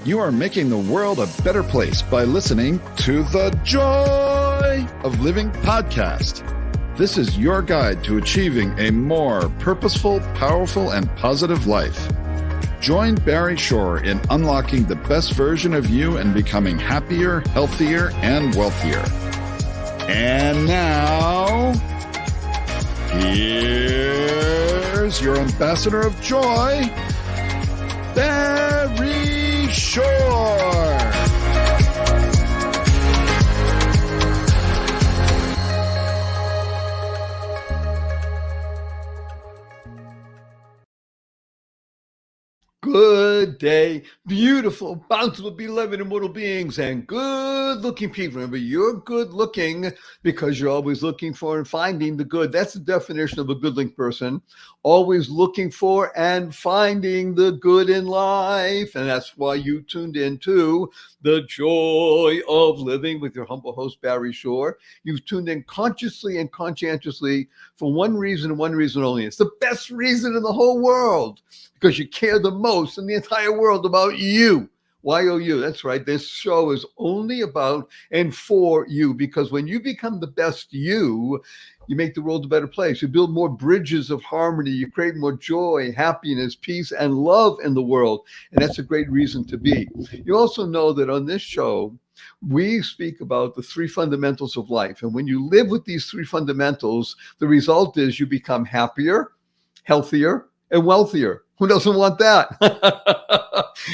You are making the world a better place by listening to the Joy of Living podcast. This is your guide to achieving a more purposeful, powerful, and positive life. Join Barry Shore in unlocking the best version of you and becoming happier, healthier, and wealthier. And now, here's your ambassador of joy, Barry Shore. Good day, beautiful, bountiful, beloved, immortal beings, and good-looking people. Remember, you're good-looking because you're always looking for and finding the good. That's the definition of a good-looking person. Always looking for and finding the good in life. And that's why you tuned into The Joy of Living with your humble host, Barry Shore. You've tuned in consciously and conscientiously for one reason and one reason only. It's the best reason in the whole world, because you care the most in the entire world about you. Y-O-U, that's right. This show is only about and for you, because when you become the best you make the world a better place. You build more bridges of harmony. You create more joy, happiness, peace, and love in the world. And that's a great reason to be. You also know that on this show, we speak about the three fundamentals of life. And when you live with these three fundamentals, the result is you become happier, healthier, and wealthier. Who doesn't want that?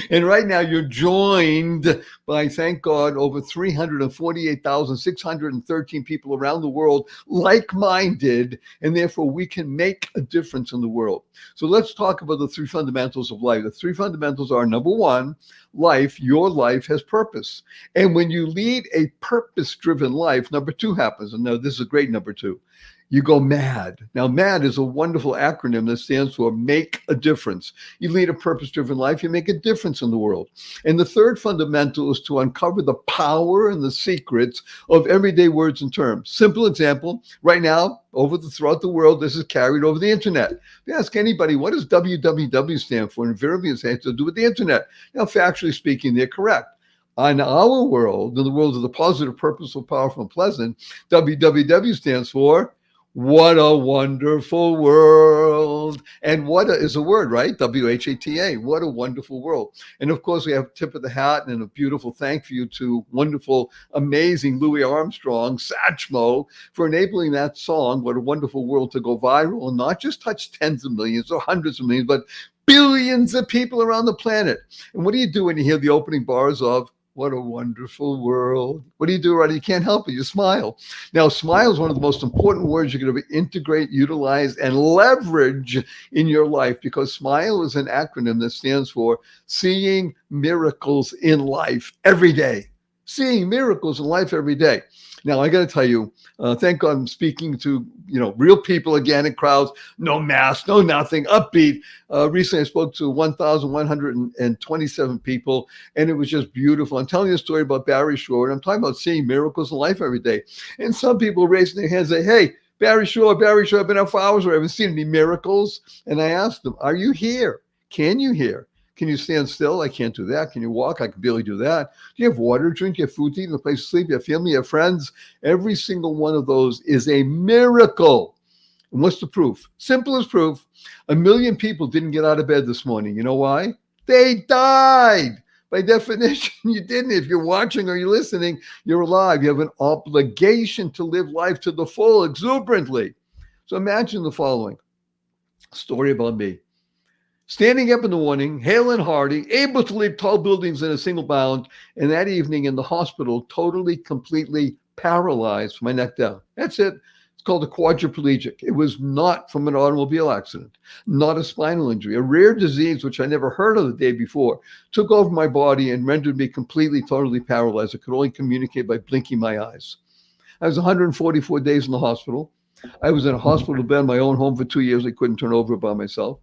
And right now you're joined by, thank God, over 348,613 people around the world, like-minded, and therefore we can make a difference in the world. So let's talk about the three fundamentals of life. The three fundamentals are, number one, your life has purpose. And when you lead a purpose-driven life, number two happens. And now this is a great number two. You go MAD. Now, MAD is a wonderful acronym that stands for make a difference. You lead a purpose-driven life, you make a difference in the world. And the third fundamental is to uncover the power and the secrets of everyday words and terms. Simple example, right now, throughout the world, this is carried over the internet. If you ask anybody, what does www stand for? Invariably, it has to do with the internet. Now, factually speaking, they're correct. On our world, in the world of the positive, purposeful, powerful, and pleasant, www stands for what a wonderful world. And what is a word, right? W-H-A-T-A. What a wonderful world. And of course, we have tip of the hat and a beautiful thank you to wonderful, amazing Louis Armstrong, Satchmo, for enabling that song, What a Wonderful World, to go viral and not just touch tens of millions or hundreds of millions, but billions of people around the planet. And what do you do when you hear the opening bars of What a Wonderful World? What do you do, right? You can't help it. You smile. Now, smile is one of the most important words you're going to integrate, utilize, and leverage in your life, because SMILE is an acronym that stands for Seeing Miracles in Life Every Day. Seeing miracles in life every day. Now, I got to tell you, thank God I'm speaking to, real people again in crowds, no mask, no nothing, upbeat. Recently, I spoke to 1,127 people, and it was just beautiful. I'm telling you a story about Barry Shore, and I'm talking about seeing miracles in life every day. And some people raising their hands and say, hey, Barry Shore, I've been out for hours, I haven't seen any miracles. And I asked them, are you here? Can you hear? Can you stand still? I can't do that. Can you walk? I can barely do that. Do you have water to drink? Do you have food to eat? A place to sleep? You have family? You have friends? Every single one of those is a miracle. And what's the proof? Simple as proof. 1 million people didn't get out of bed this morning. You know why? They died. By definition, you didn't. If you're watching or you're listening, you're alive. You have an obligation to live life to the full, exuberantly. So imagine the following story about me. Standing up in the morning, hale and hearty, able to leap tall buildings in a single bound, and that evening in the hospital, totally, completely paralyzed from my neck down. That's it. It's called a quadriplegic. It was not from an automobile accident, not a spinal injury, a rare disease which I never heard of the day before, took over my body and rendered me completely, totally paralyzed. I could only communicate by blinking my eyes. I was 144 days in the hospital. I was in a hospital bed in my own home for 2 years. I couldn't turn over by myself.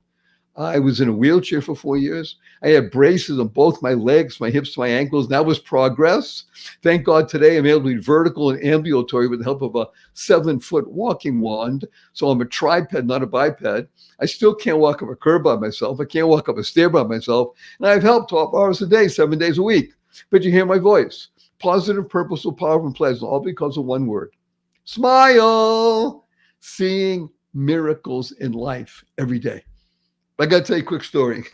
I was in a wheelchair for 4 years. I had braces on both my legs, my hips, my ankles. That was progress. Thank God today I'm able to be vertical and ambulatory with the help of a 7-foot walking wand. So I'm a triped, not a biped. I still can't walk up a curb by myself. I can't walk up a stair by myself. And I have help 12 hours a day, 7 days a week. But you hear my voice. Positive, purposeful, powerful, and pleasant, all because of one word. Smile. Seeing miracles in life every day. I got to tell you a quick story.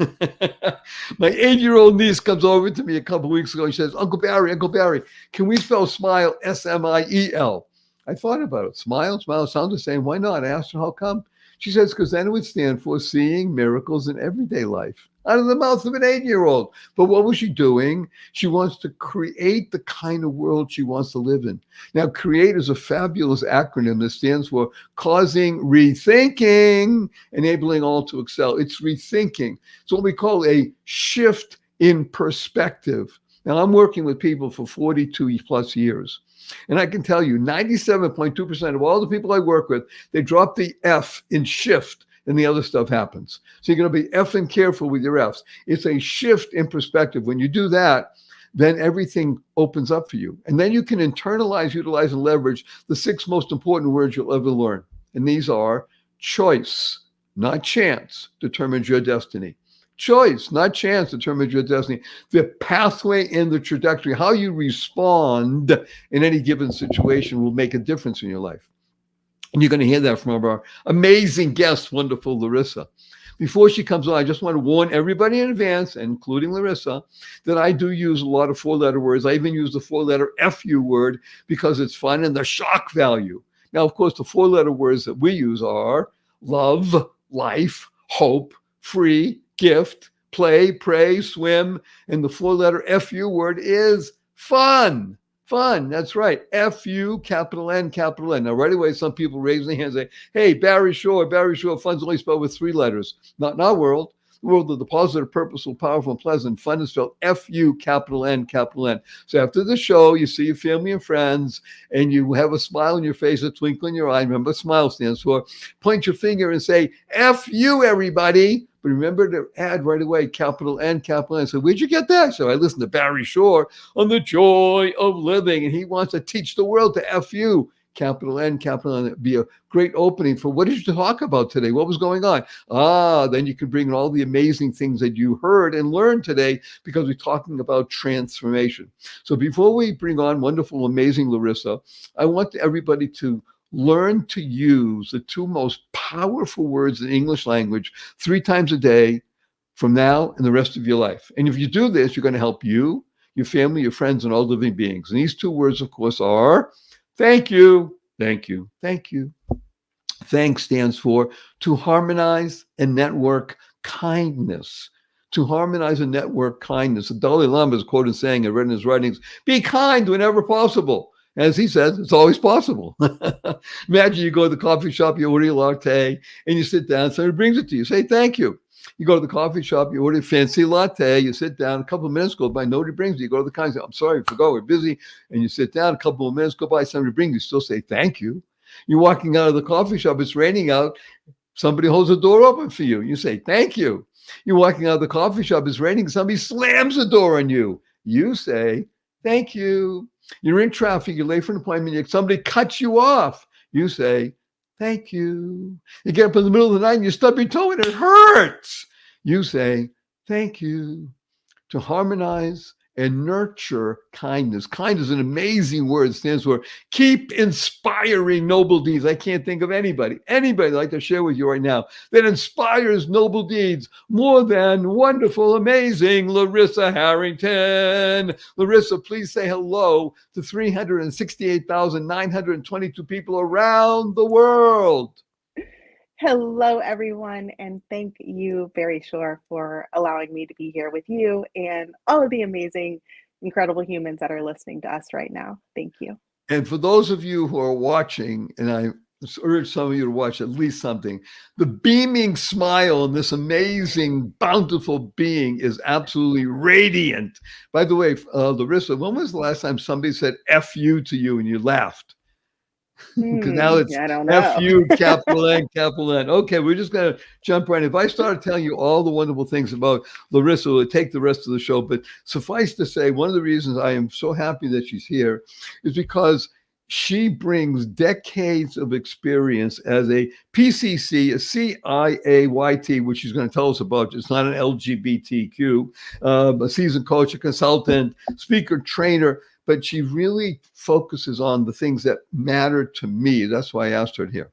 My 8-year-old niece comes over to me a couple of weeks ago and she says, Uncle Barry, can we spell smile S-M-I-E-L? I thought about it. Smile sounds the same. Why not? I asked her, how come? She says, because then it would stand for seeing miracles in everyday life. Out of the mouth of an 8-year-old. But what was she doing? She wants to create the kind of world she wants to live in. Now, CREATE is a fabulous acronym that stands for causing rethinking, enabling all to excel. It's rethinking. It's what we call a shift in perspective. Now, I'm working with people for 42 plus years. And I can tell you 97.2% of all the people I work with, they drop the F in shift and the other stuff happens. So you're going to be effing careful with your Fs. It's a shift in perspective. When you do that, then everything opens up for you. And then you can internalize, utilize, and leverage the 6 most important words you'll ever learn. And these are choice, not chance, determines your destiny. Choice, not chance, determines your destiny. The pathway and the trajectory, how you respond in any given situation will make a difference in your life. And you're going to hear that from our amazing guest, wonderful Larissa. Before she comes on, I just want to warn everybody in advance, including Larissa, that I do use a lot of 4-letter words. I even use the 4-letter FU word because it's fun and the shock value. Now, of course, the 4-letter words that we use are love, life, hope, free, gift, play, pray, swim. And the 4-letter FU word is fun. Fun, that's right. F-U, capital N, capital N. Now, right away, some people raise their hands and say, hey, Barry Shore, fun's only spelled with 3 letters. Not in our world. The world of the positive, purposeful, powerful, and pleasant. Fun is spelled F-U, capital N, capital N. So after the show, you see your family and friends, and you have a smile on your face, a twinkle in your eye. Remember, smile stands for. Point your finger and say, F-U, everybody. But remember to add right away, capital N, capital N. So where'd you get that? So I listened to Barry Shore on The Joy of Living, and he wants to teach the world to F-U, capital N, capital N. It'd be a great opening for what did you talk about today? What was going on? Then you can bring in all the amazing things that you heard and learned today because we're talking about transformation. So before we bring on wonderful, amazing Larissa, I want everybody to learn to use the 2 most powerful words in English language 3 times a day from now and the rest of your life. And if you do this, you're going to help you, your family, your friends, and all living beings. And these 2 words, of course, are thank you, thank you, thank you. Thanks stands for to harmonize and network kindness. To harmonize and network kindness. The Dalai Lama is quoted saying, I read in his writings, be kind whenever possible. As he says, it's always possible. Imagine you go to the coffee shop, you order your latte, and you sit down, somebody brings it to you. Say thank you. You go to the coffee shop, you order a fancy latte, you sit down, a couple of minutes go by, nobody brings you. You go to the counter, I'm sorry, I forgot, we're busy. And you sit down, a couple of minutes go by, somebody brings you, still say thank you. You're walking out of the coffee shop, it's raining out, somebody holds the door open for you. You say thank you. You're walking out of the coffee shop, it's raining, somebody slams the door on you. You say thank you. You're in traffic, you're late for an appointment, somebody cuts you off. You say, thank you. You get up in the middle of the night and you stub your toe and it hurts. You say, thank you. To harmonize and nurture kindness. Kind is an amazing word. It stands for keep inspiring noble deeds. I can't think of anybody I'd like to share with you right now that inspires noble deeds more than wonderful, amazing Larissa Harrington. Larissa, please say hello to 368,922 people around the world. Hello, everyone, and thank you, Barry Shore, for allowing me to be here with you and all of the amazing, incredible humans that are listening to us right now. Thank you. And for those of you who are watching, and I urge some of you to watch at least something, the beaming smile on this amazing, bountiful being is absolutely radiant. By the way, Larissa, when was the last time somebody said F you to you and you laughed? Because now it's I don't know. FU, capital N, capital N. Okay, we're just going to jump right in. If I started telling you all the wonderful things about Larissa, it would take the rest of the show. But suffice to say, one of the reasons I am so happy that she's here is because she brings decades of experience as a PCC, a CIAYT, which she's going to tell us about. It's not an LGBTQ, a seasoned coach, a consultant, speaker, trainer, but she really focuses on the things that matter to me. That's why I asked her here.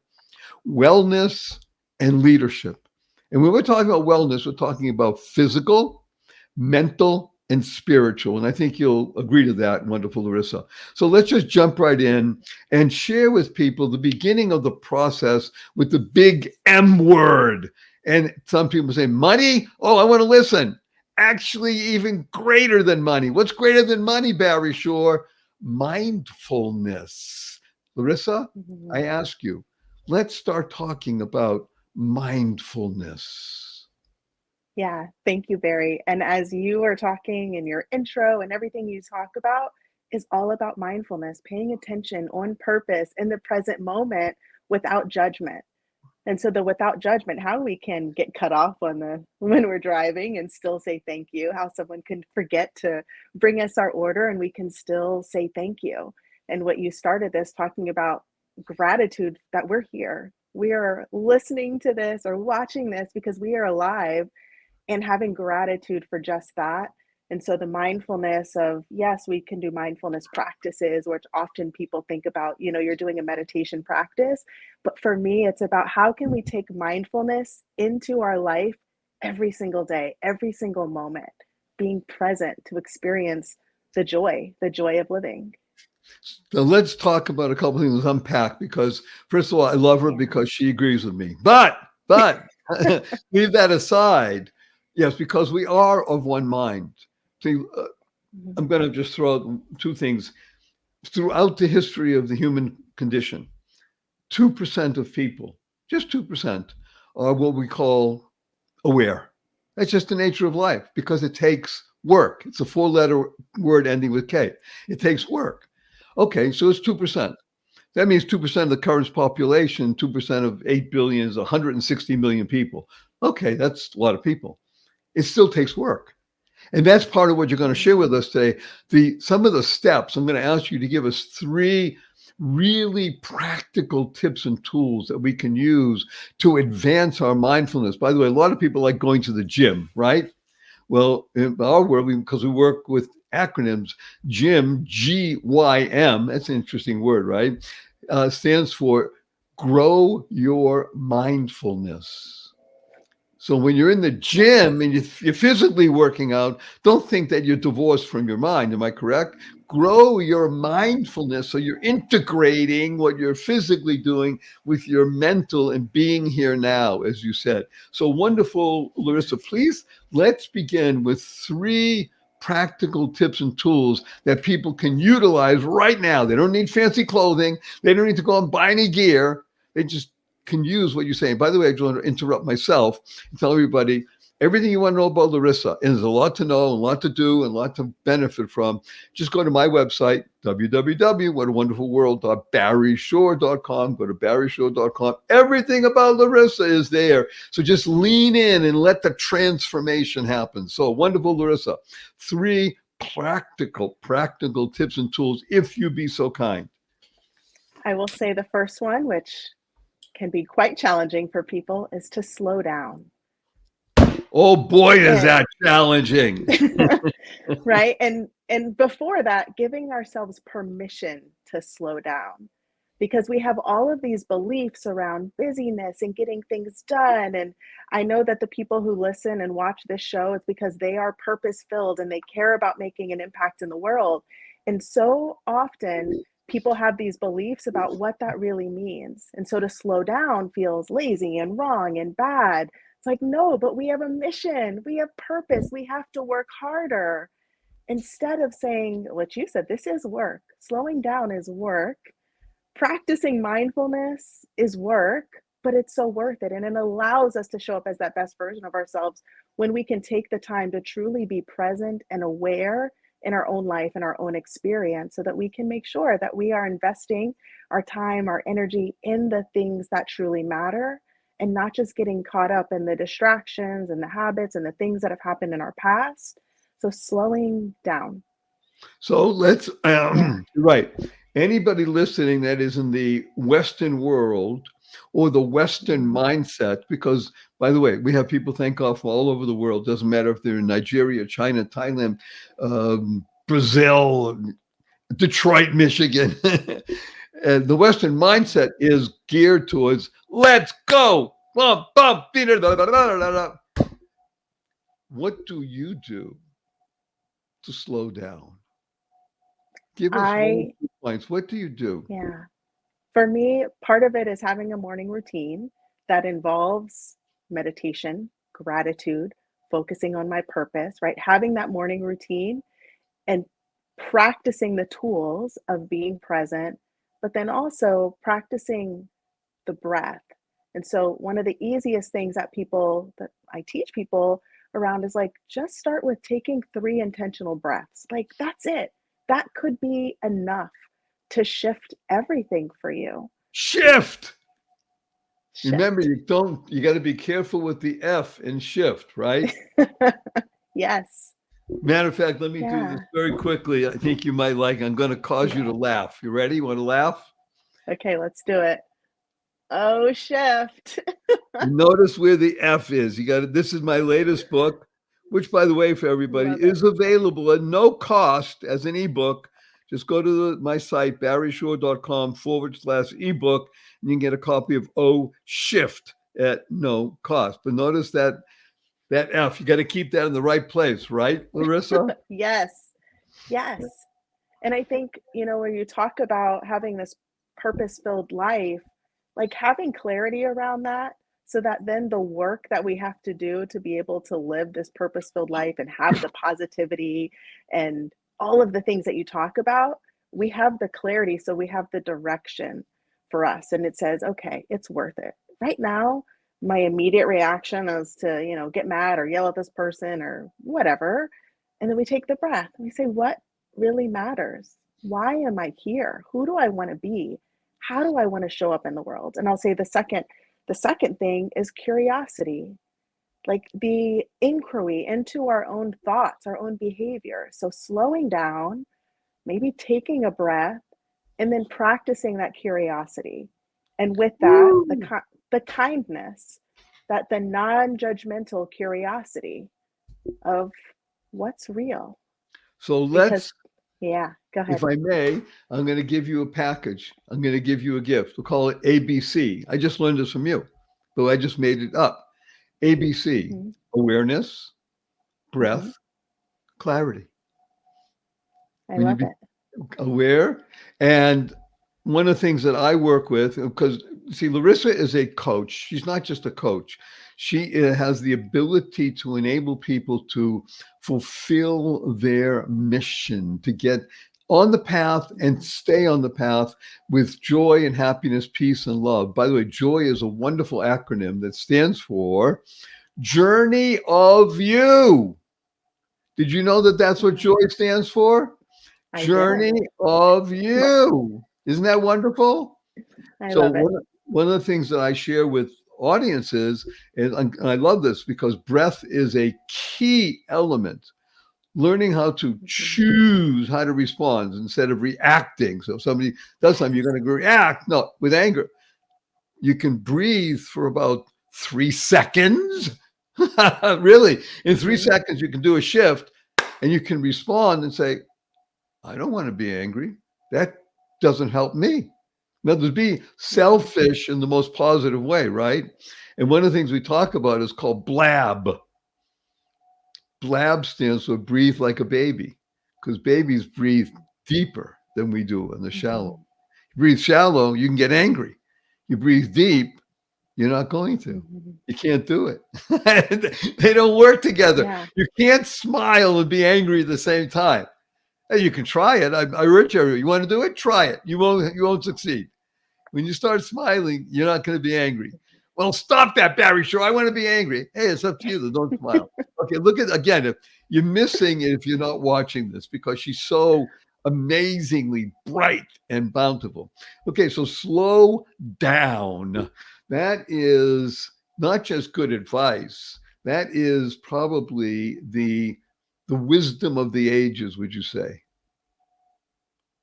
Wellness and leadership. And when we're talking about wellness, we're talking about physical, mental, and spiritual. And I think you'll agree to that, wonderful Larissa. So let's just jump right in and share with people the beginning of the process with the big M word. And some people say, money? Oh, I want to listen. Actually, even greater than money. What's greater than money, Barry Shore? Mindfulness. Larissa, I ask you, let's start talking about mindfulness. Yeah, thank you, Barry. And as you were talking in your intro and everything you talk about is all about mindfulness, paying attention on purpose in the present moment without judgment. And so the without judgment, how we can get cut off on the when we're driving and still say thank you, how someone can forget to bring us our order and we can still say thank you. And what you started this talking about gratitude that we're here. We are listening to this or watching this because we are alive and having gratitude for just that. And so the mindfulness of, yes, we can do mindfulness practices, which often people think about, you're doing a meditation practice. But for me, it's about how can we take mindfulness into our life every single day, every single moment, being present to experience the joy of living. So let's talk about a couple of things, unpack, because first of all, I love her because she agrees with me. But leave that aside. Yes, because we are of one mind. See, I'm going to just throw out two things. Throughout the history of the human condition, 2% of people, just 2%, are what we call aware. That's just the nature of life because it takes work. It's a 4-letter word ending with K. It takes work. Okay, so it's 2%. That means 2% of the current population, 2% of 8 billion is 160 million people. Okay, that's a lot of people. It still takes work. And that's part of what you're going to share with us today. Some of the steps, I'm going to ask you to give us 3 really practical tips and tools that we can use to advance our mindfulness. By the way, a lot of people like going to the gym, right? Well, in our world, because we work with acronyms, GYM, G-Y-M, that's an interesting word, right? Stands for Grow Your Mindfulness. So when you're in the gym and you're physically working out, don't think that you're divorced from your mind. Am I correct? Grow your mindfulness so you're integrating what you're physically doing with your mental and being here now, as you said. So wonderful, Larissa. Please, let's begin with 3 practical tips and tools that people can utilize right now. They don't need fancy clothing. They don't need to go and buy any gear. They just can use what you're saying. By the way, I just want to interrupt myself and tell everybody everything you want to know about Larissa. And there's a lot to know, a lot to do, and a lot to benefit from. Just go to my website, www.whatawonderfulworld.barryshore.com. Go to barryshore.com. Everything about Larissa is there. So just lean in and let the transformation happen. So wonderful, Larissa. 3 practical tips and tools, if you be so kind. I will say the first one, which can be quite challenging for people, is to slow down. Oh boy, is that challenging. Right? And before that, giving ourselves permission to slow down because we have all of these beliefs around busyness and getting things done. And I know that the people who listen and watch this show, it's because they are purpose-filled and they care about making an impact in the world. And so often people have these beliefs about what that really means. And so to slow down feels lazy and wrong and bad. It's like, no, but we have a mission, we have purpose, we have to work harder. Instead of saying what you said, this is work. Slowing down is work. Practicing mindfulness is work, but it's so worth it. And it allows us to show up as that best version of ourselves when we can take the time to truly be present and aware in our own life and our own experience so that we can make sure that we are investing our time, our energy in the things that truly matter and not just getting caught up in the distractions and the habits and the things that have happened in our past. So slowing down. So let's, Yeah. right. Anybody listening that is in the Western world or the Western Mhm. mindset, because by the way, we have people thank God from all over the world. Doesn't matter if they're in Nigeria, China, Thailand, Brazil, Detroit, Michigan. And the Western mindset is geared towards let's go. Bum, bum, bida, da, da, da, da, da. What do you do to slow down? Give us one or I, two points. What do you do? yeah. For me, part of it is having a morning routine that involves meditation, gratitude, focusing on my purpose, right? Having that morning routine and practicing the tools of being present, but then also practicing the breath. And so, one of the easiest things that I teach people around is like, just start with taking 3 intentional breaths. Like, that's it. That could be enough to shift everything for you. Shift. Remember, Shift. you got to be careful with the F in shift, right? Yes. Matter of fact, let me do this Yeah. very quickly. I think you might like it. I'm going to cause you to laugh. You ready? You want to laugh? Okay, let's do it. Oh, shift. Notice where the F is. You got it. This is my latest book, which, by the way, for everybody, Love it. is available at no cost as an ebook. Just go to my site, barryshore.com/ebook, and you can get a copy of O Shift at no cost. But notice that F, you got to keep that in the right place, right, Larissa? Yes. Yes. And I think, when you talk about having this purpose-filled life, like having clarity around that so that then the work that we have to do to be able to live this purpose-filled life and have the positivity and all of the things that you talk about, we have the clarity, so we have the direction for us. And it says, okay, it's worth it. Right now, my immediate reaction is to, get mad or yell at this person or whatever. And then we take the breath and we say, what really matters? Why am I here? Who do I want to be? How do I want to show up in the world? And I'll say the second thing is curiosity, like the inquiry into our own thoughts, our own behavior. So slowing down, maybe taking a breath, and then practicing that curiosity. And with that, Woo! the kindness, that the non-judgmental curiosity of what's real. So Because let's, yeah, go if ahead. I may, I'm going to give you a package. I'm going to give you a gift. We'll call it ABC. I just learned this from you, but I just made it up. ABC: Mhm, awareness, mhm. breath, clarity. I When you love be it. aware, and one of the things that I work with, because see, Larissa is a coach. She's not just a coach. She has the ability to enable people to fulfill their mission, to get on the path and Mhm. stay on the path with joy and happiness, peace and love. By the way, joy is a wonderful acronym that stands for Journey of You. Did you know that that's what Yeah, joy stands for? I didn't. Journey of You. Isn't that wonderful? I So love it. one of the things that I share with audiences, and I love this because breath is a key element. Learning how to Mhm. choose how to respond instead of reacting. So if somebody does something, you're Yes. going to react. No, with anger, you can breathe for about 3 seconds. Really, in three Mhm. seconds, you can do a shift and you can respond and say, I don't want to be angry. That doesn't help me. Now, there's be Mhm. selfish in the most positive way, right? And one of the things we talk about is called blab. Blab stands for breathe like a baby, because babies breathe deeper than we do in the shallow. Mhm. You breathe shallow, you can get angry. You breathe deep, you're not going to. Mhm. You can't do it. They don't work together. Yeah. You can't smile and be angry at the same time. Hey, you can try it. I urge you. You want to do it? Try it. You won't succeed. When you start smiling, you're not going to be angry. Well, stop that, Barry Shore. I want to be angry. Hey, it's up to you. Don't smile. Okay, look at again. If you're missing it if you're not watching this because she's so amazingly bright and bountiful. Okay, so slow down. That is not just good advice. That is probably the wisdom of the ages, would you say?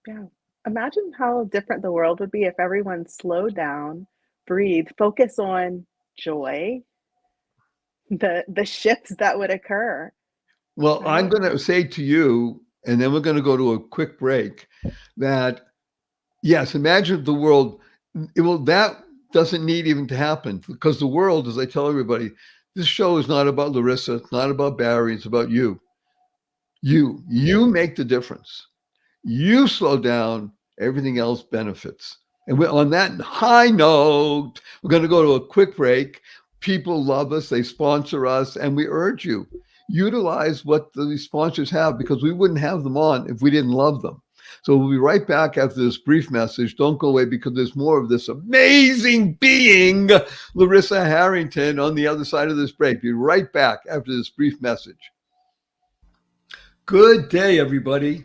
Yeah. Imagine how different the world would be if everyone slowed down, breathe, focus on joy, the shifts that would occur, Well, I'm right? going to say to you, and then we're going to go to a quick break, that yes, imagine if the world, that doesn't need even to happen because the world, as I tell everybody, this show is not about Larissa, it's not about Barry, it's about you. You make the difference. You slow down, everything else benefits. And on that high note, we're going to go to a quick break. People love us, they sponsor us, and we urge you, utilize what the sponsors have because we wouldn't have them on if we didn't love them. So we'll be right back after this brief message. Don't go away because there's more of this amazing being, Larissa Harrington, on the other side of this break. Be right back after this brief message. Good day, everybody.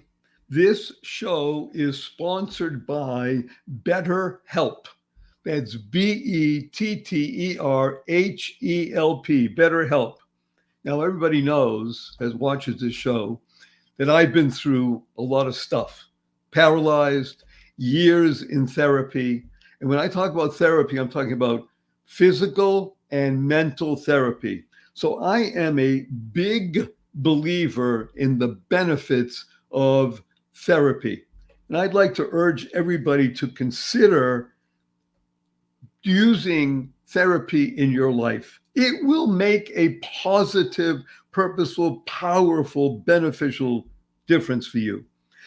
This show is sponsored by BetterHelp. That's BetterHelp, BetterHelp. Now, everybody knows, as watches this show, that I've been through a lot of stuff, paralyzed, years in therapy. And when I talk about therapy, I'm talking about physical and mental therapy. So I am a big believer in the benefits of therapy. And I'd like to urge everybody to consider using therapy in your life. It will make a positive, purposeful, powerful, beneficial difference for you.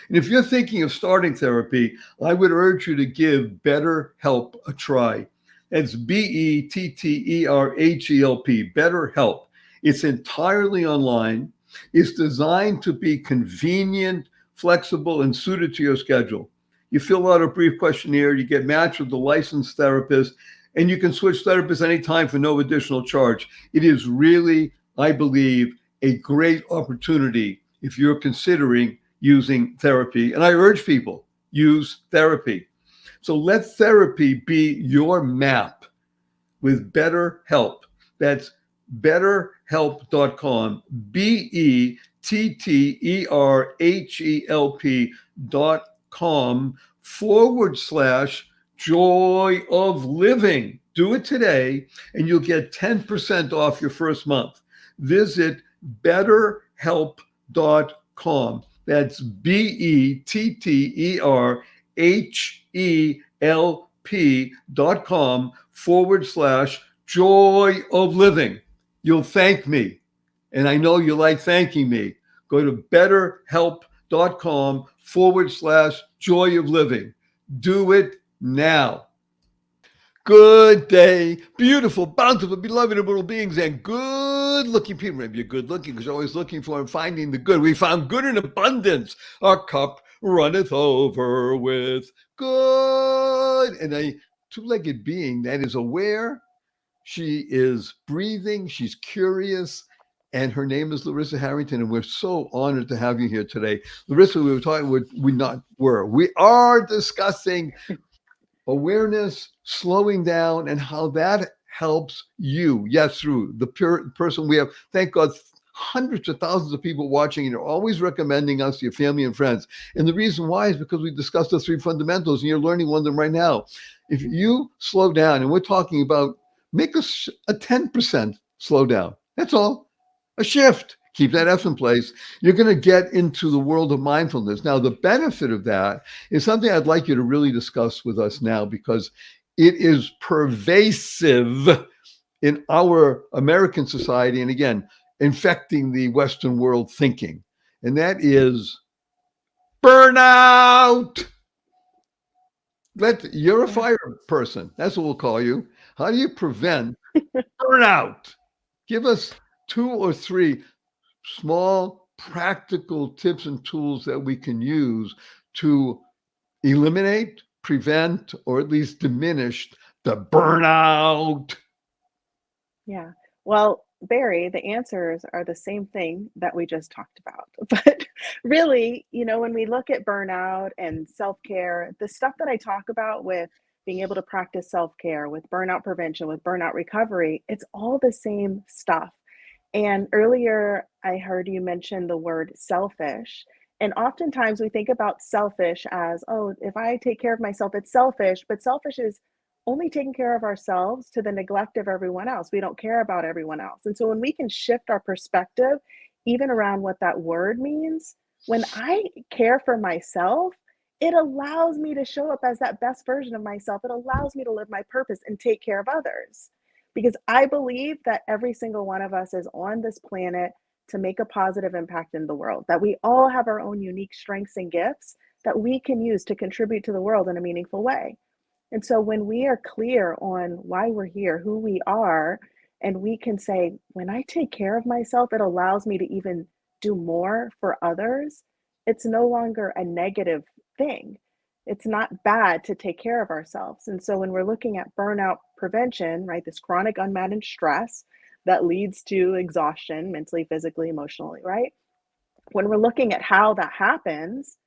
And if you're thinking of starting therapy, I would urge you to give BetterHelp a try. That's BetterHelp, BetterHelp. It's entirely online. It's designed to be convenient, flexible, and suited to your schedule. You fill out a brief questionnaire, you get matched with a licensed therapist, and you can switch therapists anytime for no additional charge. It is really, I believe, a great opportunity if you're considering using therapy. And I urge people, use therapy. So let therapy be your map with BetterHelp. That's betterhelp.com, BetterHelp.com/joy of living. Do it today and you'll get 10% off your first month. Visit betterhelp.com. That's BetterHelp.com/joy of living. You'll thank me. And I know you like thanking me. Go to betterhelp.com/joy of living. Do it now. Good day, beautiful, bountiful, beloved, immortal beings, and good-looking people. Maybe you're good-looking because you're always looking for and finding the good. We found good in abundance. Our cup runneth over with good. And a two-legged being that is aware, she is breathing, she's curious, and her name is Larissa Harrington, and we're so honored to have you here today. Larissa, we are discussing awareness, slowing down, and how that helps you. Yes, through the person we have. Thank God, hundreds of thousands of people watching, and you're always recommending us to your family and friends. And the reason why is because we discussed the three fundamentals, and you're learning one of them right now. If you slow down, and we're talking about make a 10% slow down. That's all. A shift. Keep that F in place. You're going to get into the world of mindfulness. Now, the benefit of that is something I'd like you to really discuss with us now because it is pervasive in our American society and, again, infecting the Western world thinking. And that is burnout. You're a fire person. That's what we'll call you. How do you prevent burnout? Give us 2 or 3 small practical tips and tools that we can use to eliminate, prevent, or at least diminish the burnout. Yeah. Well, Barry, the answers are the same thing that we just talked about. But really, when we look at burnout and self-care, the stuff that I talk about with being able to practice self-care, with burnout prevention, with burnout recovery, it's all the same stuff. And earlier, I heard you mention the word selfish. And oftentimes we think about selfish as, oh, if I take care of myself, it's selfish. But selfish is only taking care of ourselves to the neglect of everyone else. We don't care about everyone else. And so when we can shift our perspective, even around what that word means, when I care for myself, it allows me to show up as that best version of myself. It allows me to live my purpose and take care of others. Because I believe that every single one of us is on this planet to make a positive impact in the world, that we all have our own unique strengths and gifts that we can use to contribute to the world in a meaningful way. And so when we are clear on why we're here, who we are, and we can say, when I take care of myself, it allows me to even do more for others, it's no longer a negative thing. It's not bad to take care of ourselves. And so when we're looking at burnout prevention, right, this chronic unmanaged stress that leads to exhaustion mentally, physically, emotionally, right? When we're looking at how that happens,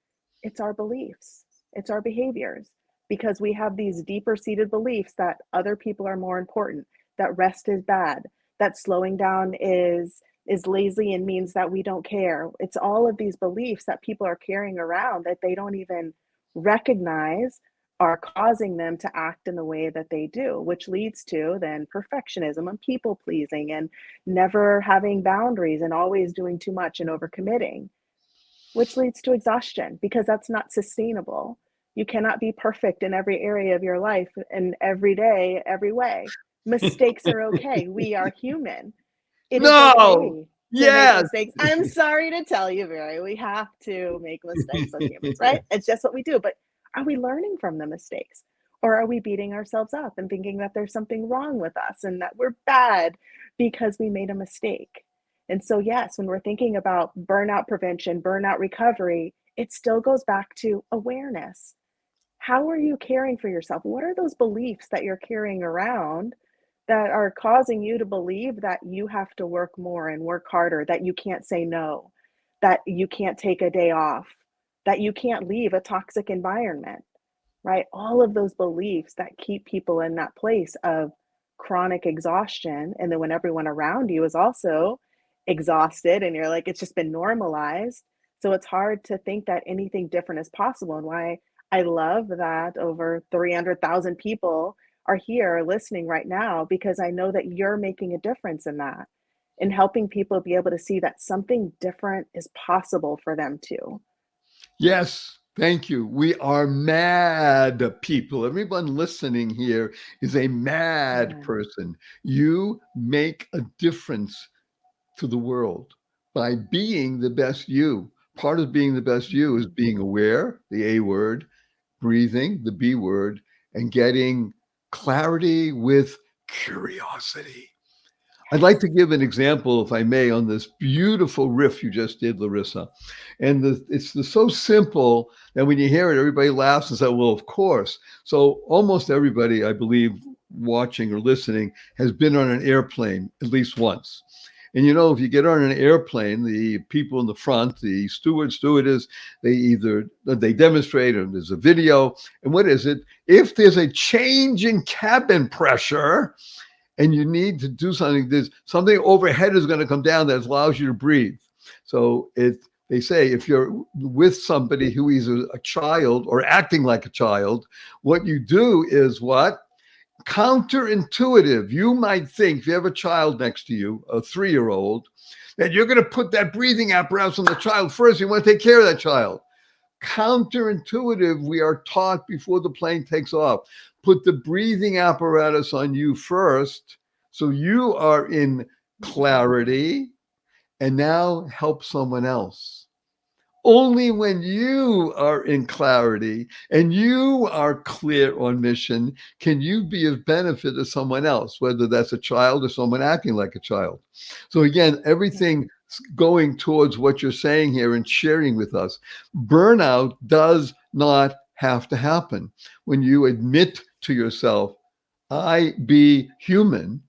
it's our beliefs, it's our behaviors, because we have these deeper seated beliefs that other people are more important, that rest is bad, that slowing down is lazy and means that we don't care. It's all of these beliefs that people are carrying around that they don't even recognize are causing them to act in the way that they do, which leads to then perfectionism and people pleasing and never having boundaries and always doing too much and overcommitting, which leads to exhaustion because that's not sustainable. You cannot be perfect in every area of your life and every day, every way. Mistakes are okay. We are human. It is No. okay to make Yes. mistakes. I'm sorry to tell you, Barry, we have to make mistakes as humans, right? It's just what we do. But are we learning from the mistakes? Or are we beating ourselves up and thinking that there's something wrong with us and that we're bad because we made a mistake? And so, yes, when we're thinking about burnout prevention, burnout recovery, it still goes back to awareness. How are you caring for yourself? What are those beliefs that you're carrying around that are causing you to believe that you have to work more and work harder, that you can't say no, that you can't take a day off, that you can't leave a toxic environment, right? All of those beliefs that keep people in that place of chronic exhaustion. And then when everyone around you is also exhausted and you're like, it's just been normalized. So it's hard to think that anything different is possible. And why I love that over 300,000 people are here listening right now, because I know that you're making a difference in that and helping people be able to see that something different is possible for them too. Yes. Thank you. We are mad people. Everyone listening here is a mad Yeah. person. You make a difference to the world by being the best you. Part of being the best you is being aware, the A word, breathing, the B word, and getting clarity with curiosity. I'd like to give an example, if I may, on this beautiful riff you just did, Larissa. And it's so simple that when you hear it, everybody laughs and says, well, of course. So almost everybody, I believe, watching or listening has been on an airplane at least once. And if you get on an airplane, the people in the front, the stewardess, they demonstrate or there's a video. And what is it? If there's a change in cabin pressure, and you need to do something, there's something overhead is going to come down that allows you to breathe. So they say if you're with somebody who is a child or acting like a child, what you do is what? Counterintuitive. You might think if you have a child next to you, a 3-year-old, that you're going to put that breathing apparatus on the child first. You want to take care of that child. Counterintuitive, we are taught before the plane takes off. Put the breathing apparatus on you first, so you are in clarity, and now help someone else. Only when you are in clarity and you are clear on mission can you be of benefit to someone else, whether that's a child or someone acting like a child. So again, everything going towards what you're saying here and sharing with us. Burnout does not have to happen. When you admit to yourself, I be human,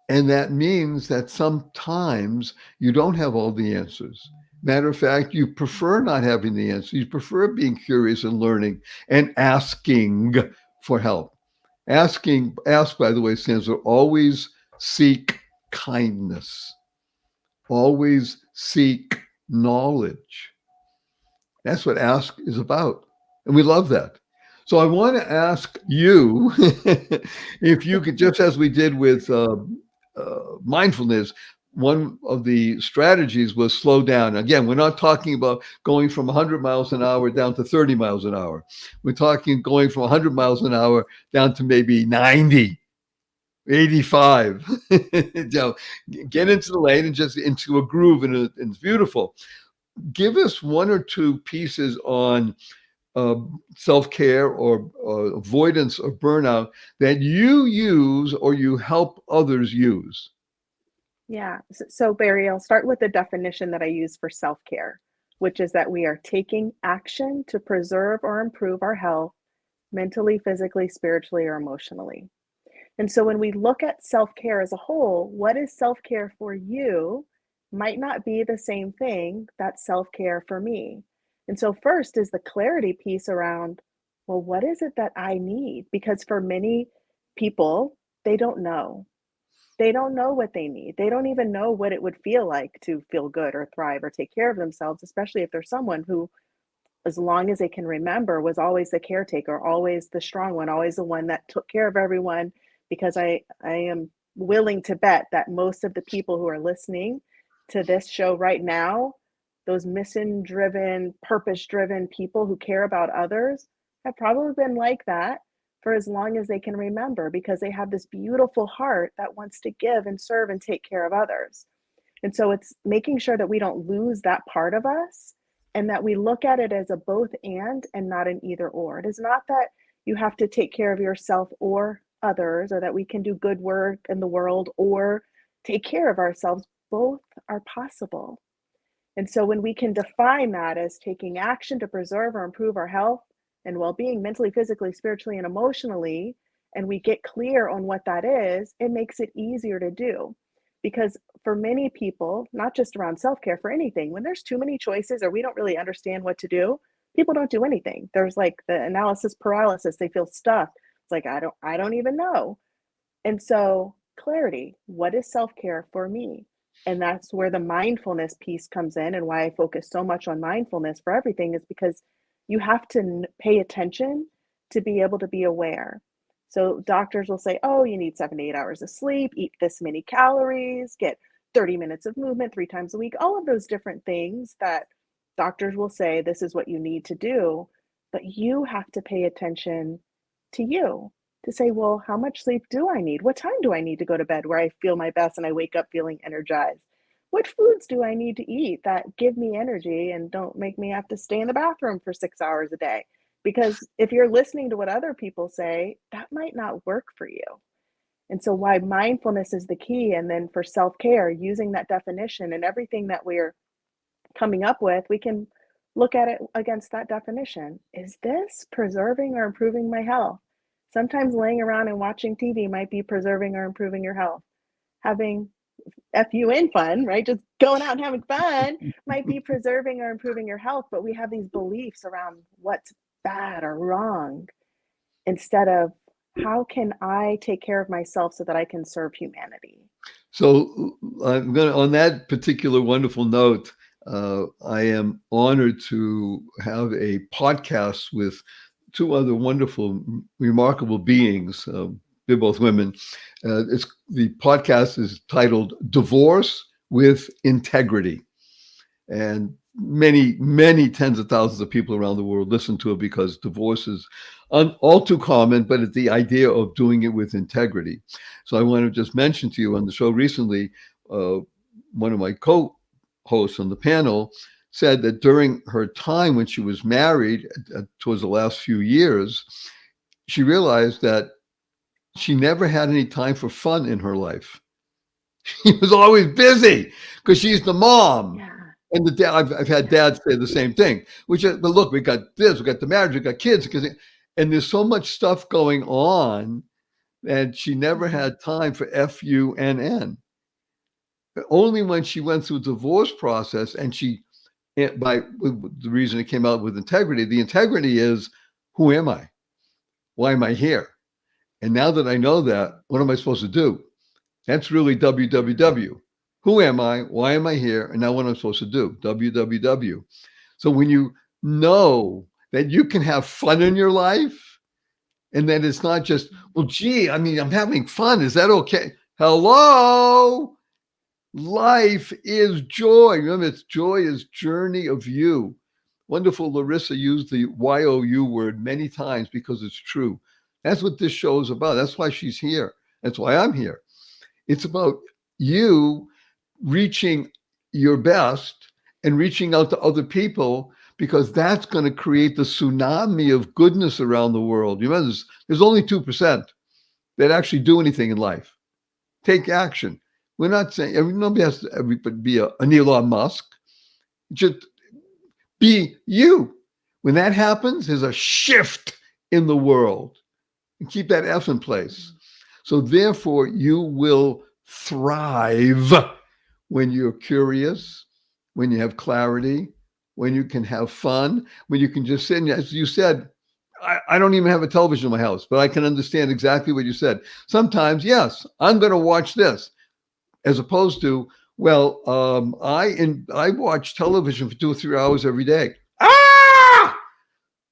And that means that sometimes you don't have all the answers. Matter of fact, you prefer not having the answers. You prefer being curious and learning and asking for help. Ask, by the way, stands for always seek kindness, always seek knowledge. That's what ask is about. And we love that. So I want to ask you if you could, just as we did with mindfulness, one of the strategies was slow down. Again, we're not talking about going from 100 miles an hour down to 30 miles an hour. We're talking going from 100 miles an hour down to maybe 90, 85. Get into the lane and just into a groove, and it's beautiful. Give us one or two pieces on self-care or avoidance of burnout that you use or you help others use. Yeah. So, Barry, I'll start with the definition that I use for self-care, which is that we are taking action to preserve or improve our health mentally, physically, spiritually, or emotionally. And so when we look at self-care as a whole, what is self-care for you might not be the same thing that's self-care for me. And so first is the clarity piece around, well, what is it that I need? Because for many people, they don't know. They don't know what they need. They don't even know what it would feel like to feel good or thrive or take care of themselves, especially if there's someone who, as long as they can remember, was always the caretaker, always the strong one, always the one that took care of everyone. Because I am willing to bet that most of the people who are listening to this show right now, those mission-driven, purpose-driven people who care about others, have probably been like that for as long as they can remember, because they have this beautiful heart that wants to give and serve and take care of others. And so it's making sure that we don't lose that part of us, and that we look at it as a both and not an either or. It is not that you have to take care of yourself or others, or that we can do good work in the world or take care of ourselves. Both are possible. And so when we can define that as taking action to preserve or improve our health and well-being mentally, physically, spiritually, and emotionally, and we get clear on what that is, it makes it easier to do. Because for many people, not just around self-care, for anything, when there's too many choices or we don't really understand what to do, people don't do anything. There's like the analysis paralysis. They feel stuck. It's like, I don't even know. And so clarity, what is self-care for me? And that's where the mindfulness piece comes in, and why I focus so much on mindfulness for everything is because you have to pay attention to be able to be aware. So doctors will say, oh, you need 7 to 8 hours of sleep, eat this many calories, get 30 minutes of movement 3 times a week, all of those different things that doctors will say, this is what you need to do. But you have to pay attention to you, to say, well, how much sleep do I need? What time do I need to go to bed where I feel my best and I wake up feeling energized? What foods do I need to eat that give me energy and don't make me have to stay in the bathroom for 6 hours a day? Because if you're listening to what other people say, that might not work for you. And so why mindfulness is the key. And then for self-care, using that definition and everything that we're coming up with, we can look at it against that definition. Is this preserving or improving my health? Sometimes laying around and watching TV might be preserving or improving your health. Having FUN fun, right? Just going out and having fun might be preserving or improving your health. But we have these beliefs around what's bad or wrong, instead of how can I take care of myself so that I can serve humanity? So I'm going to, on that particular wonderful note, I am honored to have a podcast with 2 other wonderful, remarkable beings. They're both women. The podcast is titled Divorce with Integrity. And many, many tens of thousands of people around the world listen to it because divorce is all too common, but it's the idea of doing it with integrity. So I want to just mention to you on the show recently, one of my co-hosts on the panel said that during her time when she was married, towards the last few years, she realized that she never had any time for fun in her life. She was always busy because she's the mom. Yeah. And the dad, I've had dads say the same thing, which is, but look, we got this, we got the marriage, we got kids, and there's so much stuff going on And she never had time for FUNN. Only when she went through the divorce process, and by the reason it came out with integrity, the integrity is, who am I? Why am I here? And now that I know that, what am I supposed to do? That's really WWW. Who am I? Why am I here? And now what am I supposed to do? WWW. So when you know that you can have fun in your life, and that it's not just, well, gee, I mean, I'm having fun. Is that okay? Hello? Life is joy. Remember, it's joy is journey of you. Wonderful Larissa used the YOU word many times because it's true. That's what this show is about. That's why she's here. That's why I'm here. It's about you reaching your best and reaching out to other people, because that's going to create the tsunami of goodness around the world. You remember, there's only 2% that actually do anything in life. Take action. We're not saying nobody has to be an Elon Musk. Just be you. When that happens, there's a shift in the world. And keep that F in place. So therefore, you will thrive when you're curious, when you have clarity, when you can have fun, when you can just sit. And as you said, I don't even have a television in my house, but I can understand exactly what you said. Sometimes, yes, I'm going to watch this, as opposed to, well, I watch television for 2 or 3 hours every day.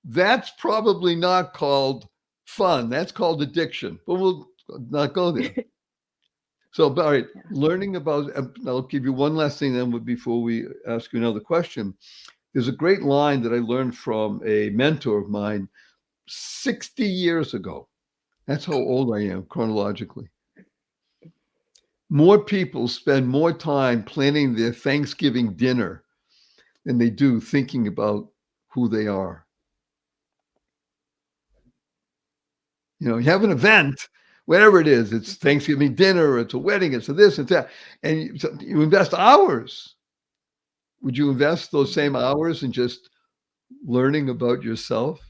That's probably not called fun. That's called addiction. But we'll not go there. So, all right, learning about, I'll give you one last thing then before we ask you another question. There's a great line that I learned from a mentor of mine 60 years ago. That's how old I am chronologically. More people spend more time planning their Thanksgiving dinner than they do thinking about who they are. You know, you have an event, whatever it is, it's Thanksgiving dinner, it's a wedding, it's a this, it's that, and you invest hours. Would you invest those same hours in just learning about yourself?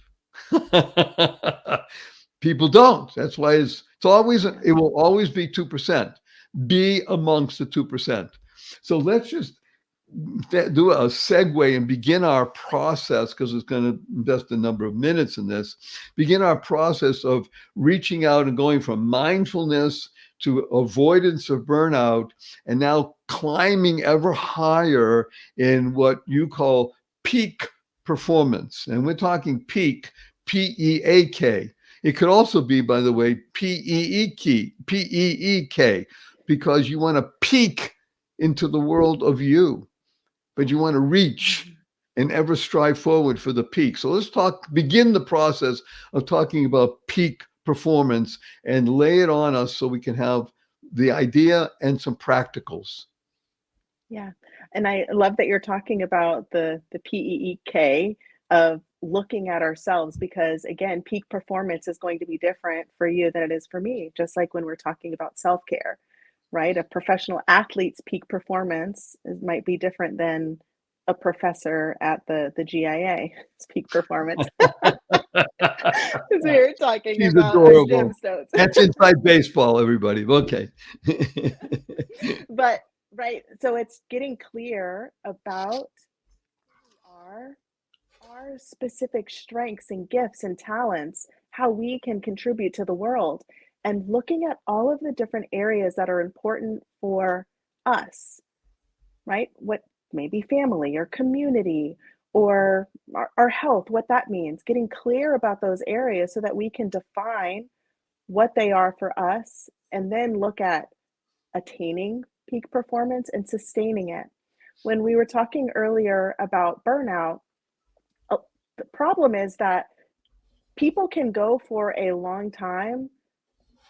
People don't. That's why it will always be 2%. Be amongst the 2%. So let's just do a segue and begin our process, because it's going to invest a number of minutes in this, begin our process of reaching out and going from mindfulness to avoidance of burnout, and now climbing ever higher in what you call peak performance. And we're talking peak, P-E-A-K. It could also be, by the way, P-E-E-K, because you want to peak into the world of you, but you want to reach and ever strive forward for the peak. So let's begin the process of talking about peak performance and lay it on us so we can have the idea and some practicals. Yeah. And I love that you're talking about the PEEK of looking at ourselves, because again, peak performance is going to be different for you than it is for me. Just like when we're talking about self-care, right? A professional athlete's peak performance might be different than a professor at the GIA's peak performance. Because we were talking She's about adorable. gemstones. That's inside baseball, everybody. Okay. But right, so it's getting clear about our specific strengths and gifts and talents, how we can contribute to the world, and looking at all of the different areas that are important for us, right? What maybe family or community or our health, what that means, getting clear about those areas so that we can define what they are for us, and then look at attaining peak performance and sustaining it. When we were talking earlier about burnout, the problem is that people can go for a long time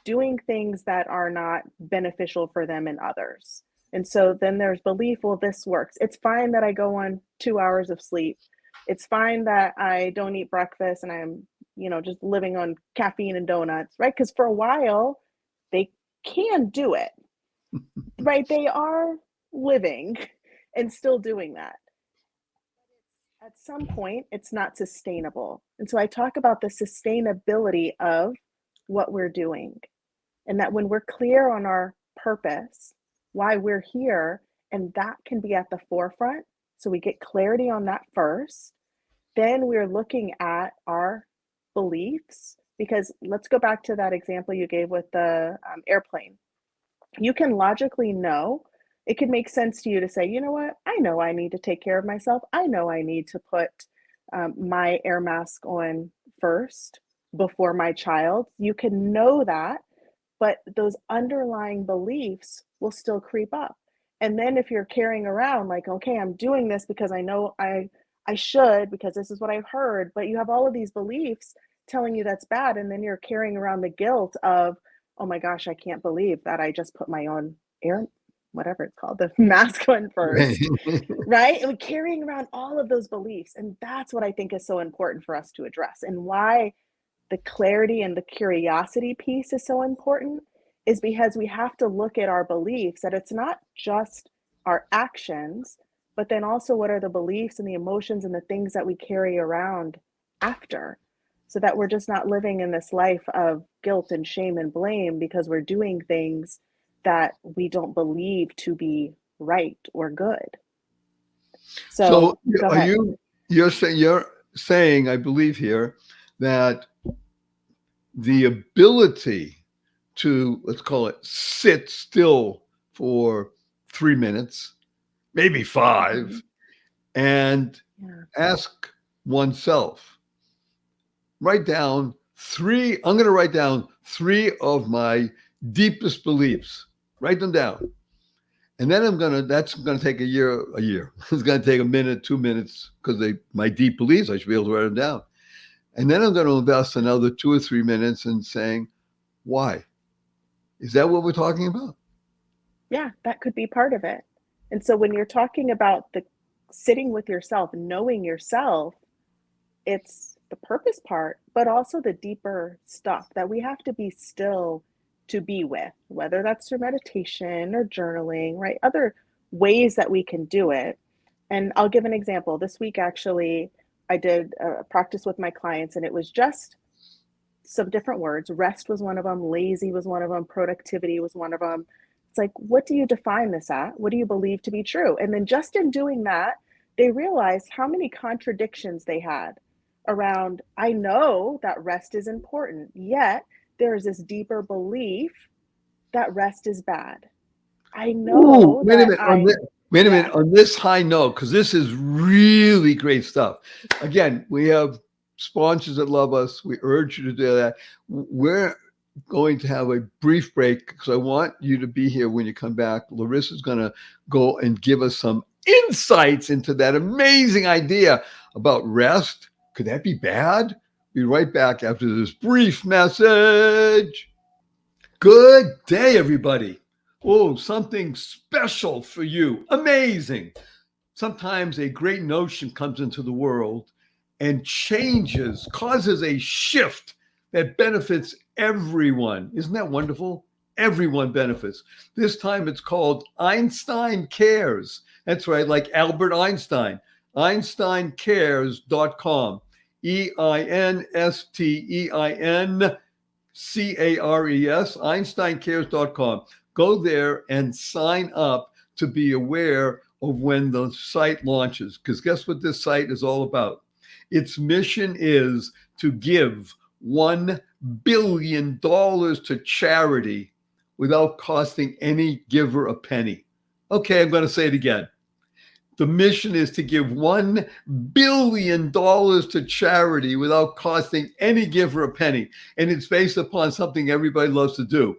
doing things that are not beneficial for them and others. And so then there's belief, well, this works. It's fine that I go on 2 hours of sleep. It's fine that I don't eat breakfast and I'm, just living on caffeine and donuts, right? Because for a while, they can do it, right? They are living and still doing that. At some point, it's not sustainable. And so I talk about the sustainability of what we're doing. And that when we're clear on our purpose, why we're here, and that can be at the forefront. So we get clarity on that first. Then we're looking at our beliefs, because let's go back to that example you gave with the airplane. You can logically know, it could make sense to you to say, you know what, I know I need to take care of myself. I know I need to put my air mask on first before my child. You can know that, but those underlying beliefs will still creep up. And then if you're carrying around like, okay, I'm doing this because I know I should, because this is what I've heard, but you have all of these beliefs telling you that's bad, and then you're carrying around the guilt of, oh my gosh, I can't believe that I just put my own air, whatever it's called, the mask on first, right? And carrying around all of those beliefs. And that's what I think is so important for us to address, and why the clarity and the curiosity piece is so important is because we have to look at our beliefs, that it's not just our actions, but then also what are the beliefs and the emotions and the things that we carry around after, so that we're just not living in this life of guilt and shame and blame because we're doing things that we don't believe to be right or good. So go are ahead. you're saying, I believe here, that the ability to, let's call it, sit still for 3 minutes, maybe 5, Mhm. and Yeah. ask oneself, I'm going to write down 3 of my deepest beliefs. Write them down. And then that's going to take a year. It's going to take a minute, 2 minutes, because my deep beliefs, I should be able to write them down. And then I'm going to invest another 2 or 3 minutes in saying, why? Is that what we're talking about? Yeah, that could be part of it. And so when you're talking about the sitting with yourself, knowing yourself, it's the purpose part, but also the deeper stuff that we have to be still to be with, whether that's through meditation or journaling, right? Other ways that we can do it. And I'll give an example. This week, actually, I did a practice with my clients, and it was just some different words. Rest was one of them, lazy was one of them, productivity was one of them. It's like, what do you define this at? What do you believe to be true? And then just in doing that, they realized how many contradictions they had around, I know that rest is important, yet there is this deeper belief that rest is bad. I Ooh, know wait a that minute. Wait a yeah. minute. On this high note, because this is really great stuff. Again, we have sponsors that love us. We urge you to do that. We're going to have a brief break because I want you to be here when you come back. Larissa's going to go and give us some insights into that amazing idea about rest. Could that be bad? Be right back after this brief message. Good day, everybody. Oh, something special for you. Amazing. Sometimes a great notion comes into the world and causes a shift that benefits everyone. Isn't that wonderful? Everyone benefits. This time it's called Einstein Cares. That's right, like Albert Einstein. EinsteinCares.com. EinsteinCares, EinsteinCares.com. Go there and sign up to be aware of when the site launches. Because guess what this site is all about? Its mission is to give $1 billion to charity without costing any giver a penny. Okay, I'm going to say it again. The mission is to give $1 billion to charity without costing any giver a penny. And it's based upon something everybody loves to do.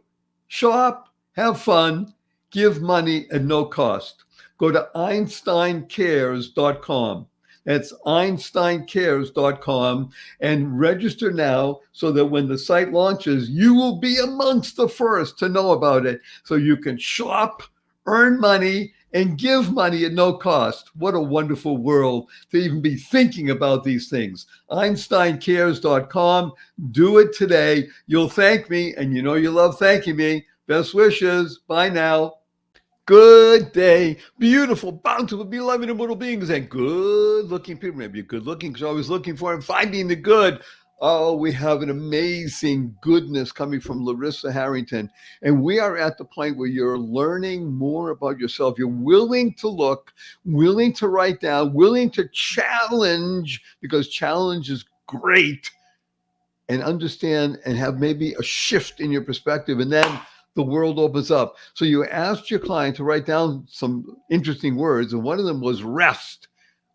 Shop, have fun, give money at no cost. Go to EinsteinCares.com. That's EinsteinCares.com and register now so that when the site launches, you will be amongst the first to know about it. So you can shop, earn money, and give money at no cost. What a wonderful world to even be thinking about these things. EinsteinCares.com. Do it today. You'll thank me, and you know you love thanking me. Best wishes. Bye now. Good day, beautiful, bountiful, beloved, immortal beings, and good-looking people. Maybe you're good-looking because you're always looking for and finding the good. Oh, we have an amazing goodness coming from Larissa Harrington. And we are at the point where you're learning more about yourself. You're willing to look, willing to write down, willing to challenge, because challenge is great, and understand and have maybe a shift in your perspective. And then the world opens up. So you asked your client to write down some interesting words. And one of them was rest,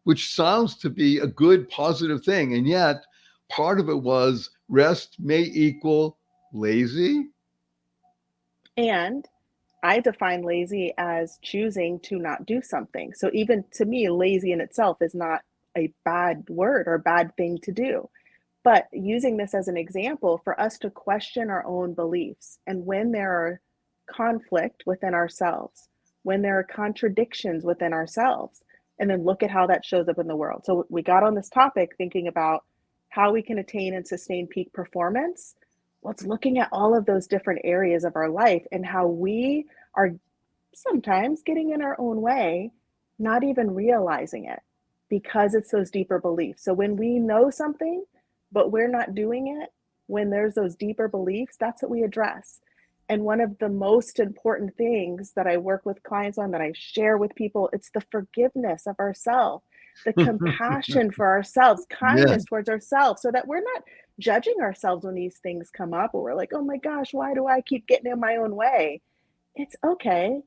which sounds to be a good, positive thing. And yet, part of it was rest may equal lazy. And I define lazy as choosing to not do something. So even to me, lazy in itself is not a bad word or bad thing to do. But using this as an example for us to question our own beliefs, and when there are conflict within ourselves, when there are contradictions within ourselves, and then look at how that shows up in the world. So we got on this topic thinking about how we can attain and sustain peak performance. Well, it's looking at all of those different areas of our life and how we are sometimes getting in our own way, not even realizing it, because it's those deeper beliefs. So when we know something, but we're not doing it, when there's those deeper beliefs, that's what we address. And one of the most important things that I work with clients on, that I share with people, it's the forgiveness of ourselves, the compassion for ourselves, Yeah. kindness towards ourselves, so that we're not judging ourselves when these things come up, or we're like, oh my gosh, why do I keep getting in my own way? It's okay.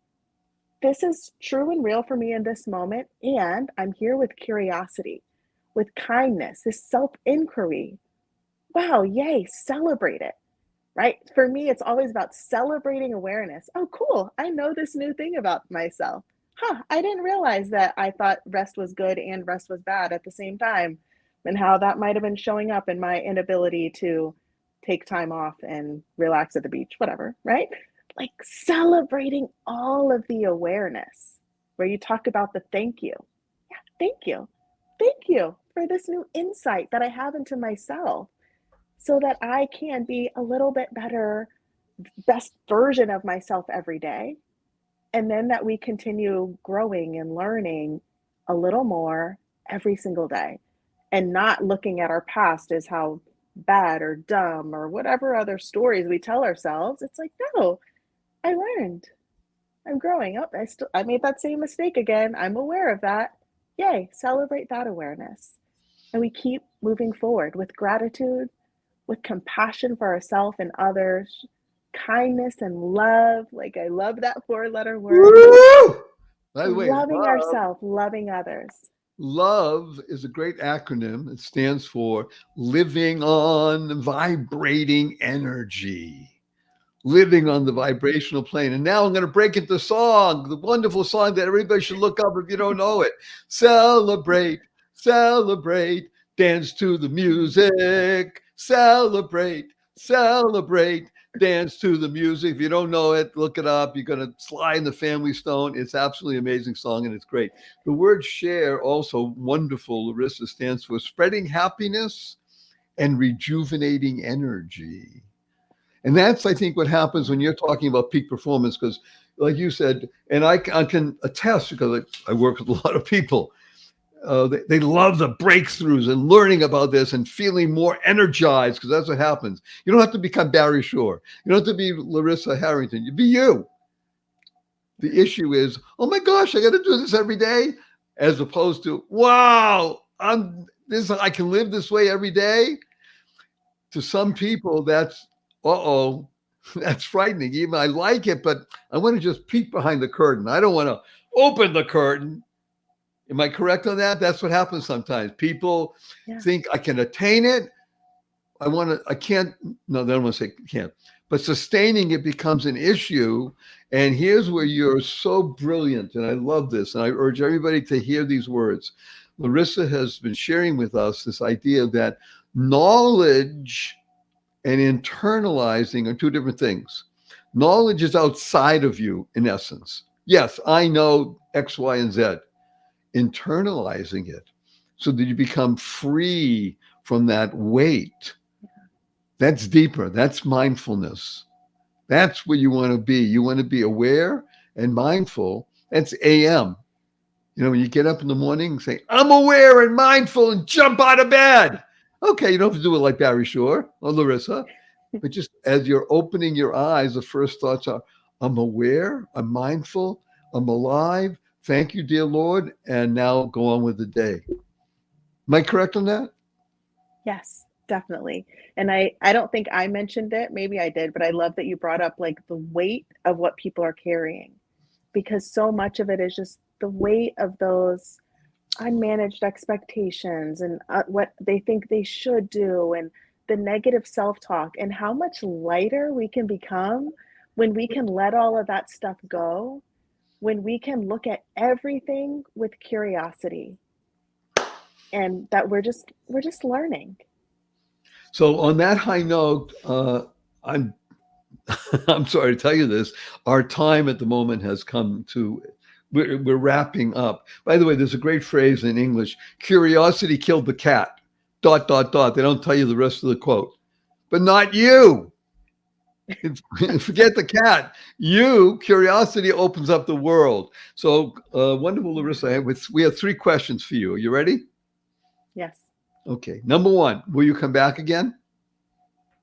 This is true and real for me in this moment. And I'm here with curiosity, with kindness, this self inquiry. Wow, yay, celebrate it, right? For me, it's always about celebrating awareness. Oh, cool. I know this new thing about myself. Huh, I didn't realize that I thought rest was good and rest was bad at the same time, and how that might have been showing up in my inability to take time off and relax at the beach, whatever, right? Like celebrating all of the awareness, where you talk about the thank you. Yeah, thank you. Thank you for this new insight that I have into myself, so that I can be a little bit better, best version of myself every day. And then that we continue growing and learning a little more every single day, and not looking at our past as how bad or dumb or whatever other stories we tell ourselves. It's like, no, I learned. I'm growing up. I made that same mistake again. I'm aware of that. Yay, celebrate that awareness. And we keep moving forward with gratitude, with compassion for ourselves and others, kindness and love. Like, I love that four-letter word. Woo! By the way, Loving ourselves, loving others. love is a great acronym. It stands for living on vibrating energy. Living on the vibrational plane. And now I'm going to break into song, the wonderful song that everybody should look up if you don't know it. Celebrate, celebrate, dance to the music. Celebrate, celebrate, dance to the music. If you don't know it, look it up. You're going to slide in the family stone. It's absolutely amazing song, and it's great. The word share, also wonderful, Larissa, stands for spreading happiness and rejuvenating energy. And that's, I think, what happens when you're talking about peak performance, because like you said, and I can attest, because I work with a lot of people, they love the breakthroughs and learning about this and feeling more energized, because that's what happens. You don't have to become Barry Shore. You don't have to be Larissa Harrington. You be you. The issue is, oh my gosh, I got to do this every day, as opposed to, wow, I can live this way every day. To some people, that's that's frightening. Even I like it, but I want to just peek behind the curtain. I don't want to open the curtain. Am I correct on that? That's what happens sometimes. People think I can attain it. I can't, no, they don't want to say can't, but sustaining it becomes an issue. And here's where you're so brilliant. And I love this. And I urge everybody to hear these words. Larissa has been sharing with us this idea that knowledge and internalizing are two different things. Knowledge is outside of you, in essence. Yes, I know X, Y, and Z. Internalizing it so that you become free from that weight. That's deeper. That's mindfulness. That's where you want to be. You want to be aware and mindful. That's AM. You know, when you get up in the morning and say, I'm aware and mindful, and jump out of bed. Okay, you don't have to do it like Barry Shore or Larissa, but just as you're opening your eyes, the first thoughts are, I'm aware, I'm mindful, I'm alive. Thank you, dear Lord. And now go on with the day. Am I correct on that? Yes, definitely. And I don't think I mentioned it, maybe I did, but I love that you brought up like the weight of what people are carrying, because so much of it is just the weight of those unmanaged expectations and what they think they should do, and the negative self-talk, and how much lighter we can become when we can let all of that stuff go, when we can look at everything with curiosity, and that we're just learning. So on that high note, I'm I'm sorry to tell you this. Our time at the moment has come to. We're wrapping up. By the way, there's a great phrase in English: "Curiosity killed the cat." ... Dot dot dot. They don't tell you the rest of the quote, but not you. Forget the cat. You, curiosity opens up the world. So wonderful, Larissa. We have 3 questions for you. Are you ready? Yes, Okay. Number 1, will you come back again?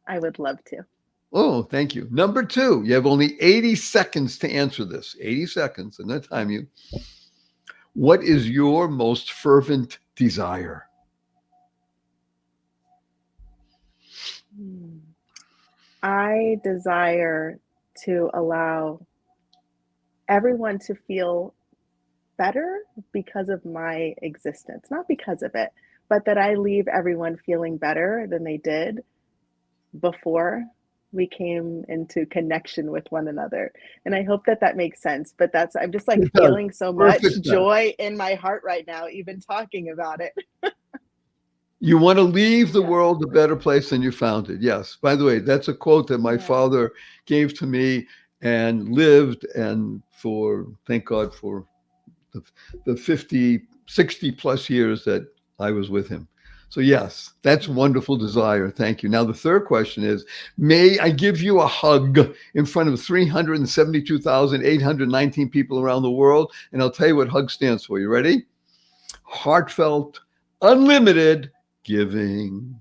I would love to. Oh, thank you. Number 2, you have only 80 seconds to answer this. 80 seconds, and that time you. What is your most fervent desire? Hmm. I desire to allow everyone to feel better because of my existence, not because of it, but that I leave everyone feeling better than they did before we came into connection with one another. And I hope that that makes sense. But I'm just like It does. feeling so much Perfect sense. joy in my heart right now, even talking about it. You want to leave the Yeah. world a better place than you found it. Yes. By the way, that's a quote that my Yeah. father gave to me and lived, and for, thank God for the 50, 60 plus years that I was with him. So yes, that's wonderful desire. Thank you. Now the third question is, may I give you a hug in front of 372,819 people around the world? And I'll tell you what hug stands for. You ready? Heartfelt, unlimited giving.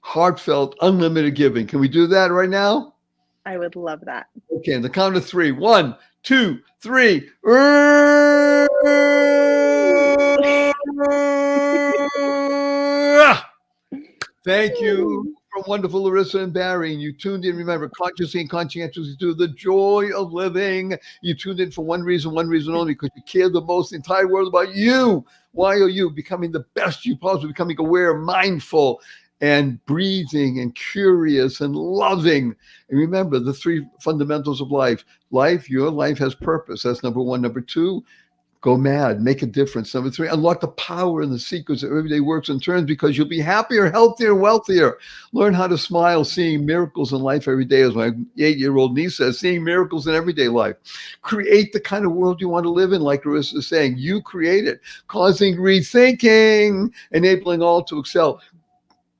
Heartfelt, unlimited giving. Can we do that right now? I would love that. Okay, on the count of 3. 1, 2, 3. Thank you from wonderful Larissa and Barry. And you tuned in, remember, consciously and conscientiously to the joy of living. You tuned in for one reason only, because you care the most, the entire world, about you. Why are you becoming the best you possibly, becoming aware, mindful, and breathing, and curious, and loving? And remember the 3 fundamentals of life. Your life has purpose. That's number 1. Number 2, go mad, make a difference. Number 3, unlock the power and the secrets of everyday works and turns, because you'll be happier, healthier, wealthier. Learn how to smile, seeing miracles in life every day, as my 8-year-old niece says, seeing miracles in everyday life. Create the kind of world you want to live in, like Larissa is saying. You create it, causing rethinking, enabling all to excel.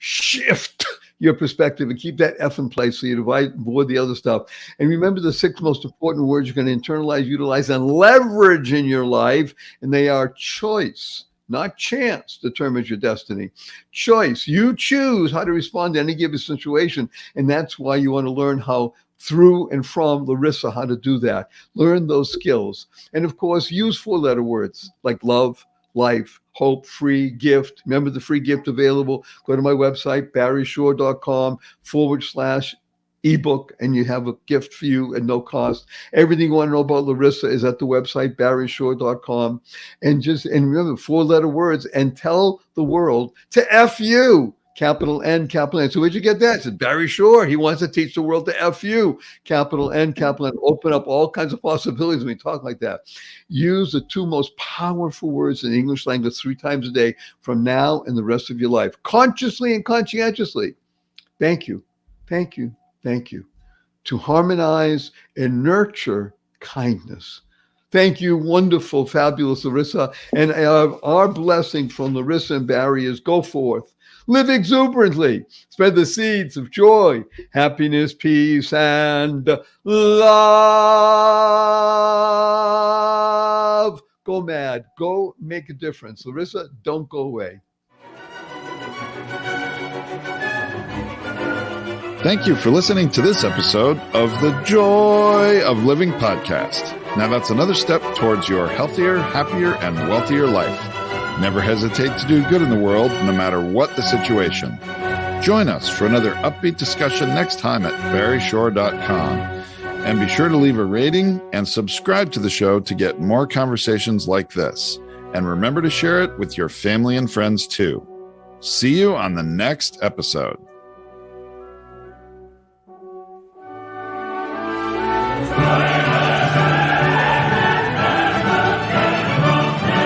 Shift your perspective and keep that F in place so you avoid the other stuff. And remember the 6 most important words you're going to internalize, utilize, and leverage in your life. And they are: choice, not chance, determines your destiny. Choice. You choose how to respond to any given situation. And that's why you want to learn how, through and from Larissa, how to do that. Learn those skills. And of course, use 4-letter words like love, life, hope, free, gift. Remember the free gift available. Go to my website, barryshore.com/ebook, and you have a gift for you at no cost. Everything you want to know about Larissa is at the website, barryshore.com. And remember 4-letter words, and tell the world to F you. Capital N, capital N. So where'd you get that? I said, Barry Shore. He wants to teach the world to F you. Capital N, capital N. Open up all kinds of possibilities when we talk like that. Use the 2 most powerful words in the English language 3 times a day from now and the rest of your life, consciously and conscientiously. Thank you. Thank you. Thank you. To harmonize and nurture kindness. Thank you, wonderful, fabulous Larissa. And our blessing from Larissa and Barry is: go forth, live exuberantly, spread the seeds of joy, happiness, peace, and love. Go mad. Go make a difference. Larissa, don't go away. Thank you for listening to this episode of the Joy of Living podcast. Now that's another step towards your healthier, happier, and wealthier life. Never hesitate to do good in the world, no matter what the situation. Join us for another upbeat discussion next time at barryshore.com. And be sure to leave a rating and subscribe to the show to get more conversations like this. And remember to share it with your family and friends too. See you on the next episode.